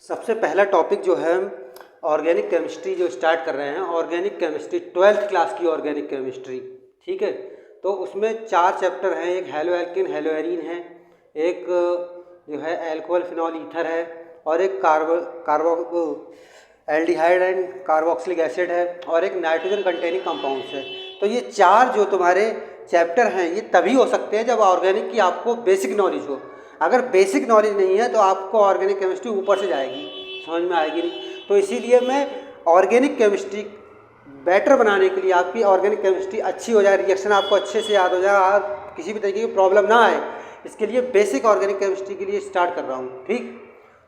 सबसे पहला टॉपिक जो है ऑर्गेनिक केमिस्ट्री जो स्टार्ट कर रहे हैं, ऑर्गेनिक केमिस्ट्री 12th क्लास की ऑर्गेनिक केमिस्ट्री। ठीक है, तो उसमें 4 चैप्टर हैं। एक हेलो एल्किन हेलो एरीन है, एक जो है एल्कोहल फिनॉल ईथर है, और एक कार्बो एल्डिहाइड एंड कार्बोक्सिलिक एसिड है, और एक नाइट्रोजन कंटेनिंग कंपाउंड्स है। तो ये 4 जो तुम्हारे चैप्टर हैं ये तभी हो सकते हैं जब ऑर्गेनिक की आपको बेसिक नॉलेज हो। अगर बेसिक नॉलेज नहीं है तो आपको ऑर्गेनिक केमिस्ट्री ऊपर से जाएगी, समझ में आएगी नहीं। तो इसीलिए मैं ऑर्गेनिक केमिस्ट्री बेटर बनाने के लिए, आपकी ऑर्गेनिक केमिस्ट्री अच्छी हो जाए, रिएक्शन आपको अच्छे से याद हो जाए, आप किसी भी तरीके की प्रॉब्लम ना आए, इसके लिए बेसिक ऑर्गेनिक केमिस्ट्री के लिए स्टार्ट कर रहा हूँ। ठीक,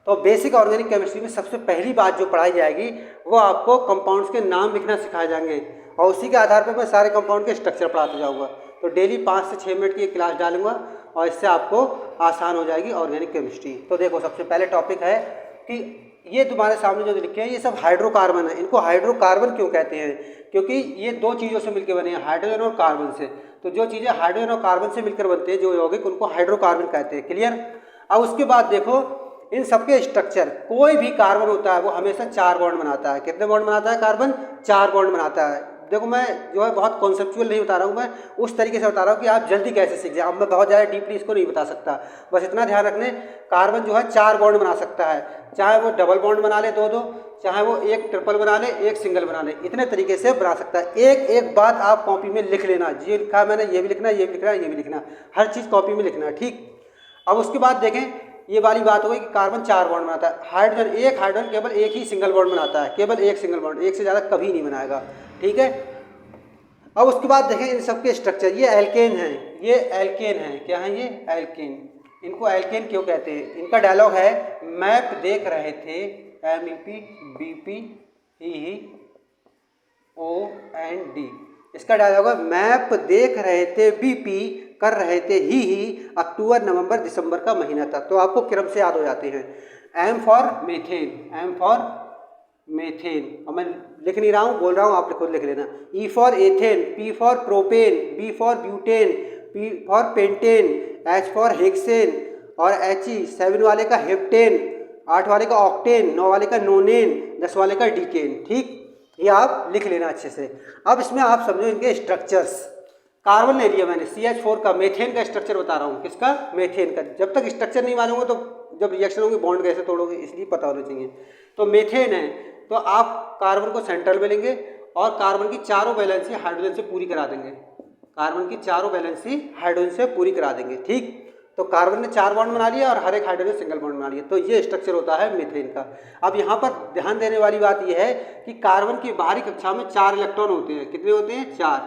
तो बेसिक ऑर्गेनिक केमिस्ट्री में सबसे पहली बात जो पढ़ाई जाएगी वो आपको कंपाउंड्स के नाम लिखना सिखाए जाएंगे, और उसी के आधार पर मैं सारे कंपाउंड के स्ट्रक्चर पढ़ाते जाऊँगा। तो डेली 5 से 6 मिनट की एक क्लास डालूंगा और इससे आपको आसान हो जाएगी ऑर्गेनिक केमिस्ट्री। तो देखो, सबसे पहले टॉपिक है कि ये तुम्हारे सामने जो लिखे हैं ये सब हाइड्रोकार्बन है। इनको हाइड्रोकार्बन क्यों कहते हैं? क्योंकि ये 2 चीज़ों से मिलकर बने हैं, हाइड्रोजन और कार्बन से। तो जो चीज़ें हाइड्रोजन और कार्बन से मिलकर बनते हैं जो यौगिक, उनको हाइड्रोकार्बन कहते हैं। क्लियर? अब उसके बाद देखो, इन सबके स्ट्रक्चर, कोई भी कार्बन होता है वो हमेशा 4 बॉन्ड बनाता है। कितने बॉन्ड बनाता है कार्बन? 4 बॉन्ड बनाता है। देखो, मैं जो है बहुत कॉन्सेप्चुअल नहीं बता रहा हूँ, मैं उस तरीके से बता रहा हूँ कि आप जल्दी कैसे सीख जाए। अब मैं बहुत ज़्यादा डीपली इसको नहीं बता सकता, बस इतना ध्यान रखने, कार्बन जो है 4 बॉन्ड बना सकता है, चाहे वो डबल बॉन्ड बना ले 2-2, चाहे वो एक ट्रिपल बना ले, एक सिंगल बना ले, इतने तरीके से बना सकता है। एक एक बात आप कॉपी में लिख लेना, ये लिखा मैंने, ये भी लिखना, ये भी लिखना, ये भी लिखना, हर चीज़ कॉपी में लिखना। ठीक, अब उसके बाद देखें, ये वाली बात हो गई कि कार्बन 4 बॉन्ड बनाता है। हाइड्रोजन केवल एक ही सिंगल बॉन्ड बनाता है, केवल एक सिंगल बॉन्ड, एक से ज़्यादा कभी नहीं बनाएगा। ठीक है, अब उसके बाद देखें इन सबके स्ट्रक्चर। ये एल्केन हैं, ये एल्केन हैं। क्या है ये? एल्केन। इनको एल्केन क्यों कहते हैं? इनका डायलॉग है, मैप देख रहे थे MEP BP ही OND। इसका डायलॉग है, मैप देख रहे थे BP कर रहे थे ही अक्टूबर नवंबर दिसंबर का महीना था। तो आपको क्रम से याद हो जाते हैं। M for methane, M for methane, और मैं लिख नहीं रहा हूँ, बोल रहा हूँ, आप खुद लिख लेना। E for ethane, P for propane, B for butane, P for pentane, H for hexane, और He 7 वाले का हेप्टेन, 8 वाले का ऑक्टेन, 9 वाले का नोनेन, 10 वाले का डीकेन। ठीक, ये आप लिख लेना अच्छे से। अब इसमें आप समझो इनके स्ट्रक्चर्स। कार्बन ले लिया मैंने, CH4 का, मेथेन का स्ट्रक्चर बता रहा हूँ। किसका? मेथेन का। जब तक स्ट्रक्चर नहीं मालूम हो तो जब रिएक्शन होगी बॉन्ड कैसे तोड़ोगे, इसलिए पता होना चाहिए। तो मेथेन है, तो आप कार्बन को सेंट्रल में लेंगे और कार्बन की चारों वैलेंसी हाइड्रोजन से पूरी करा देंगे। कार्बन की चारों वैलेंसी हाइड्रोजन से पूरी करा देंगे। ठीक, तो कार्बन ने 4 बॉन्ड बना लिया और हर एक हाइड्रोजन सिंगल बॉन्ड बना लिया। तो ये स्ट्रक्चर होता है मीथेन का। अब यहाँ पर ध्यान देने वाली बात यह है कि कार्बन की बाहरी कक्षा में 4 इलेक्ट्रॉन होते हैं। कितने होते हैं? 4।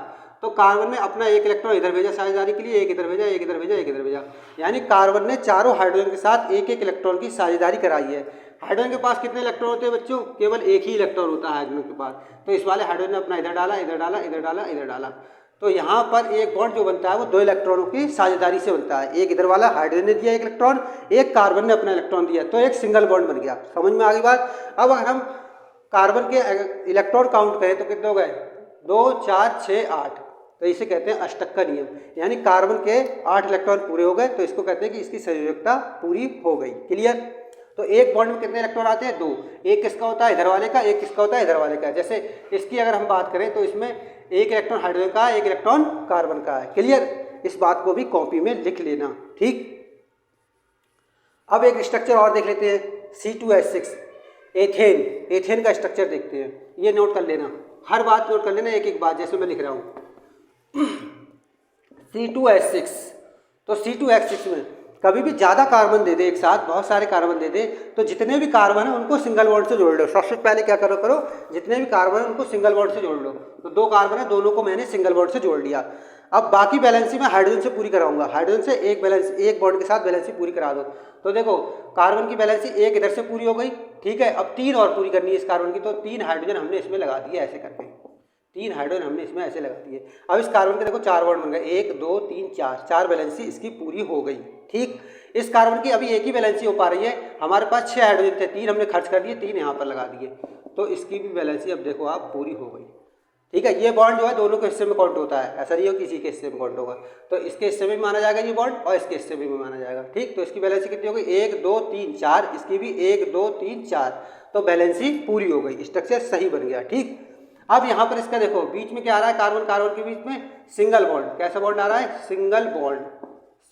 तो कार्बन ने अपना एक इलेक्ट्रॉन इधर भेजा साझेदारी के लिए, एक इधर भेजा, एक इधर भेजा, एक इधर भेजा, यानी कार्बन ने चारों हाइड्रोजन के साथ एक एक इलेक्ट्रॉन की साझेदारी कराई है। हाइड्रोजन के पास कितने इलेक्ट्रॉन होते हैं बच्चों? केवल एक ही इलेक्ट्रॉन होता है हाइड्रोजन के पास। तो इस वाले हाइड्रोजन ने अपना इधर डाला, इधर डाला, इधर डाला, इधर डाला। तो यहाँ पर एक बॉन्ड जो बनता है वो 2 इलेक्ट्रॉनों की साझेदारी से बनता है। एक इधर वाला हाइड्रोजन ने दिया एक इलेक्ट्रॉन, एक कार्बन ने अपना इलेक्ट्रॉन दिया, तो एक सिंगल बॉन्ड बन गया। समझ में आ गई बात? अब अगर हम कार्बन के इलेक्ट्रॉन काउंट करें तो कितने हो गए? 2 4 6 8। तो इसे कहते हैं अष्टक का नियम, यानी कार्बन के 8 इलेक्ट्रॉन पूरे हो गए, तो इसको कहते हैं कि इसकी संयोजकता पूरी हो गई। क्लियर? तो एक बॉन्ड में कितने इलेक्ट्रॉन आते हैं? 2। एक किसका होता है? इधर वाले का, एक किसका होता है? इधर वाले का। जैसे इसकी अगर हम बात करें तो इसमें एक इलेक्ट्रॉन हाइड्रोजन का है, एक इलेक्ट्रॉन कार्बन का है। क्लियर? इस बात को भी कॉपी में लिख लेना। ठीक, अब एक स्ट्रक्चर और देख लेते हैं, C2H6 एथेन। एथेन का स्ट्रक्चर देखते हैं, ये नोट कर लेना, हर बात नोट कर लेना, एक एक बात, जैसे मैं लिख रहा हूँ। C2H6, तो C2H6 में कभी भी ज़्यादा कार्बन दे दे, एक साथ बहुत सारे कार्बन दे दे, तो जितने भी कार्बन हैं उनको सिंगल बॉन्ड से जोड़ लो। सबसे पहले क्या करो, जितने भी कार्बन हैं उनको सिंगल बॉन्ड से जोड़ लो। तो 2 कार्बन है, दोनों को मैंने सिंगल बॉन्ड से जोड़ लिया। अब बाकी बैलेंसी मैं हाइड्रोजन से पूरी कराऊंगा। हाइड्रोजन से एक बॉन्ड के साथ बैलेंसी पूरी करा दो। तो देखो, कार्बन की बैलेंसी एक इधर से पूरी हो गई। ठीक है, अब 3 और पूरी करनी है इस कार्बन की, तो 3 हाइड्रोजन हमने इसमें लगा दिए ऐसे करके। 3 हाइड्रोजन हमने इसमें ऐसे लगा दिए। अब इस कार्बन के देखो 4 बॉन्ड बन गए, 1 2 3 4, 4 बैलेंसी इसकी पूरी हो गई। ठीक, इस कार्बन की अभी एक ही बैलेंसी हो पा रही है। हमारे पास 6 हाइड्रोजन थे, 3 हमने खर्च कर दिए, 3 यहाँ पर लगा दिए, तो इसकी भी बैलेंसी अब देखो आप पूरी हो गई। ठीक है। ये बॉन्ड जो है दोनों के हिस्से में काउंट होता है, ऐसा नहीं हो किसी के हिस्से में काउंट होगा। तो इसके हिस्से में भी माना जाएगा ये बॉन्ड और इसके हिस्से में भी माना जाएगा। ठीक, तो इसकी वैलेंसी कितनी हो गई 1 2 3 4, इसकी भी 1 2 3 4, तो वैलेंसी पूरी हो गई, स्ट्रक्चर सही बन गया। ठीक, अब यहाँ पर इसका देखो बीच में क्या आ रहा है, कार्बन कार्बन के बीच में सिंगल बॉन्ड। कैसा बॉन्ड आ रहा है, सिंगल बॉन्ड।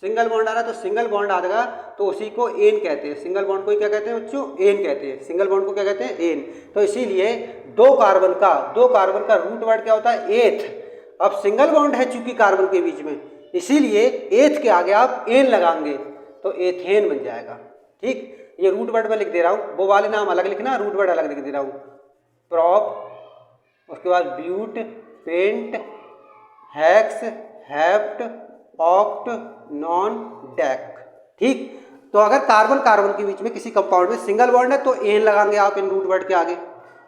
सिंगल बॉन्ड आ रहा है तो सिंगल बॉन्ड आएगा तो उसी को एन कहते हैं। सिंगल बॉन्ड को क्या कहते हैं बच्चों, एन कहते हैं। सिंगल बॉन्ड को क्या कहते हैं, एन। तो इसीलिए दो कार्बन का रूट वर्ड क्या होता है, एथ। अब सिंगल बॉन्ड है चूंकि कार्बन के बीच में, इसीलिए एथ के आगे आप एन लगाएंगे तो एथेन बन जाएगा। ठीक, ये रूट वर्ड में लिख दे रहा हूँ, वो वाले नाम अलग लिखना, रूट वर्ड अलग लिख दे रहा हूँ। प्रॉप, उसके बाद but, pent, hex, hept, oct, non, dec. ठीक, तो अगर कार्बन कार्बन के बीच में किसी कंपाउंड में सिंगल बॉन्ड है तो एन लगाएंगे आप इन रूट वर्ड के आगे,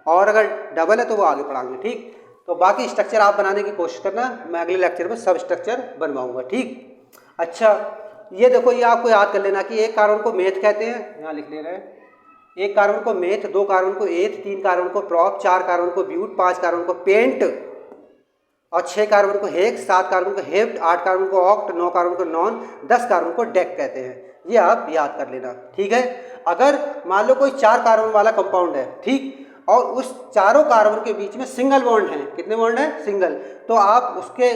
और अगर डबल है तो वो आगे पढ़ाएंगे। ठीक, तो बाकी स्ट्रक्चर आप बनाने की कोशिश करना, मैं अगले लेक्चर में सब स्ट्रक्चर बनवाऊंगा। ठीक, अच्छा ये देखो, ये आपको याद कर लेना कि एक कार्बन को मेथ कहते हैं, यहाँ लिख ले रहे हैं। एक कार्बन को मेथ, 2 कार्बन को एथ, 3 कार्बन को प्रॉप, 4 कार्बन को ब्यूट, 5 कार्बन को पेंट, और 6 कार्बन को हेक्स, 7 कार्बन को हेप्ट, 8 कार्बन को ऑक्ट, 9 कार्बन को नॉन, 10 कार्बन को डेक कहते हैं। ये आप याद कर लेना। ठीक है, अगर मान लो कोई 4 कार्बन वाला कंपाउंड है, ठीक, और उस चारों कार्बन के बीच में सिंगल बॉन्ड है, कितने बॉन्ड है, सिंगल, तो आप उसके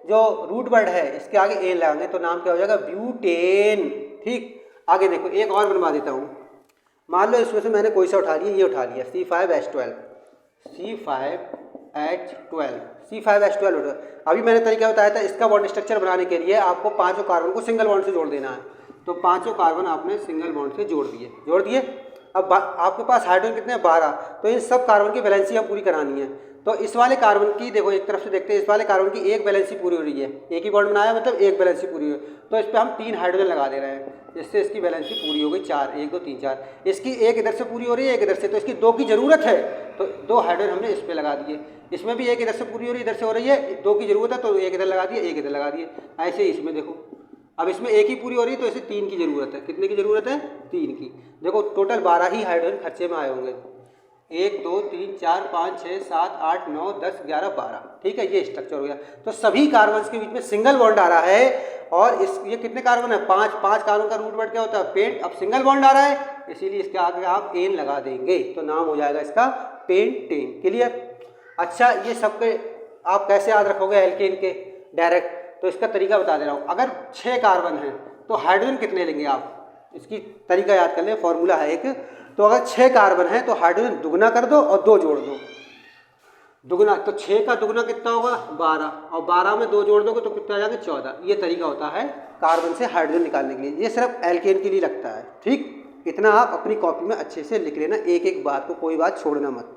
जो रूट वर्ड है इसके आगे एन लगाएंगे तो नाम क्या हो जाएगा, ब्यूटेन। ठीक, आगे देखो एक और बनवा देता हूँ। मान लो इसमें से मैंने कोई सा उठा लिया, ये उठा लिया C5H12, C5H12, C5H12 उठा। अभी मैंने तरीका बताया था, इसका बॉन्ड स्ट्रक्चर बनाने के लिए आपको 5 कार्बन को सिंगल बॉन्ड से जोड़ देना है। तो 5 कार्बन आपने सिंगल बॉन्ड से जोड़ दिए। अब आपके पास हाइड्रोजन कितने हैं, 12, तो इन सब कार्बन की वैलेंसी हम पूरी करानी है। तो इस वाले कार्बन की देखो, एक तरफ से देखते हैं, इस वाले कार्बन की एक वैलेंसी पूरी हो रही है, एक ही बॉन्ड बनाया मतलब एक वैलेंसी पूरी हुई, तो इस पर हम 3 हाइड्रोजन लगा दे रहे हैं, जिससे इसकी वैलेंसी पूरी हो गई 4, 1 2 3 4। इसकी एक इधर से पूरी हो रही है, एक इधर से, तो इसकी 2 की ज़रूरत है, तो 2 हाइड्रोजन हमने इस पर लगा दिए। इसमें भी एक इधर से पूरी हो रही है, इधर से हो रही है, 2 की ज़रूरत है तो एक इधर लगा दिए, एक इधर लगा दिए। ऐसे ही इसमें देखो, अब इसमें एक ही पूरी हो रही है तो इसे 3 की ज़रूरत है। कितने की ज़रूरत है, 3 की। देखो टोटल 12 ही हाइड्रोजन खर्चे में आए होंगे, 1 2 3 4 5 6 7 8 9 10 11 12। ठीक है, ये स्ट्रक्चर हो गया। तो सभी कार्बन के बीच में सिंगल बॉन्ड आ रहा है, और ये कितने कार्बन है, 5 कार्बन का रूट वर्ड क्या होता है, पेंट। अब सिंगल बॉन्ड आ रहा है, इसीलिए इसके आगे आप एन लगा देंगे तो नाम हो जाएगा इसका पेंटेन। क्लियर। अच्छा, ये सबके आप कैसे याद रखोगे एल्केन के डायरेक्ट, तो इसका तरीका बता दे रहा हूँ। अगर 6 कार्बन है तो हाइड्रोजन कितने लेंगे आप, इसकी तरीका याद कर ले, फॉर्मूला है एक। तो अगर 6 कार्बन है तो हाइड्रोजन दुगना कर दो और 2 जोड़ दो, दुगना, तो 6 का दुगना कितना होगा, 12, और 12 में 2 जोड़ दोगे तो कितना आ जाएगा, 14। ये तरीका होता है कार्बन से हाइड्रोजन निकालने के लिए, ये सिर्फ एल्केन के लिए लगता है। ठीक, इतना आप अपनी कॉपी में अच्छे से लिख लेना, एक एक बात को, कोई बात छोड़ना मत।